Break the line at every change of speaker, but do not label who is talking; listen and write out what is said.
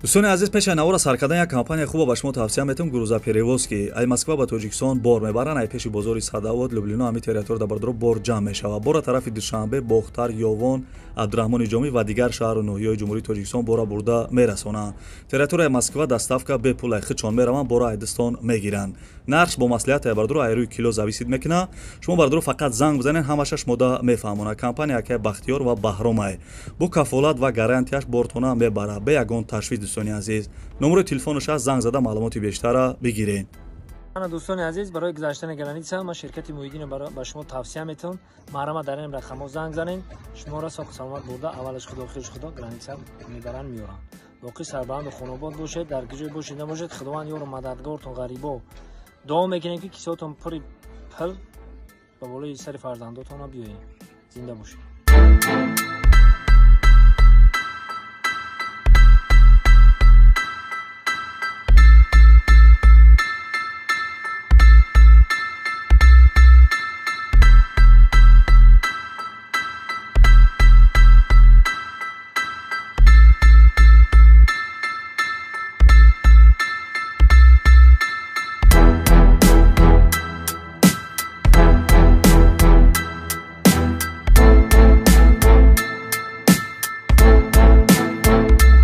دوستان عزیز، پیش نوار سرکردن یک کمپانی خوب به شما توصیه میتونم. گروزا پریوز که ای مسکو با تاجیکستان بار میبرن، ای پیش بازار صداوت لوبلینا همی تریتور دبردرو بار جمع میشوه. بار طرف دوشنبه باختر یوان عبدالرحمن جامی و دیگر شهر و ناحیه‌های جمهوری تاجیکستان بارا برده میرسونه. تریتور مسکو دستافکا به پول خچون میرون، بارا ایدستان میگیرن. نرخ با مصلحت بردرو ایروی کیلو زویسید میکنه. شما بردرو فقط زنگ بزنین، همشش مده میفهمونه. کمپانی که بختیار و بهرام بو کفالت و گارانتیش بارتونه میبره. به یگان تشویق دوستان عزیز، نمره تلفنش از زنگ زده معلومات بیشتر بگیرین.
دوستان عزیز، برای گذشتن گرانیتسا ما شرکت مویدین برای به شما توصیه میتونم. محرم در این رقم زنگ زنین، شما را ساق سلامت برده اولش خدا خیرش خدا گرانیتسا میبرن میارن. باقی سربند خانواد باشید، در گیجه باشید نباشید، خداوند یار و مددگارتون غریبا دعا میکنیم که کیسهاتون پری پل به بالای سر فرزنداتون بیایین. زنده باشید.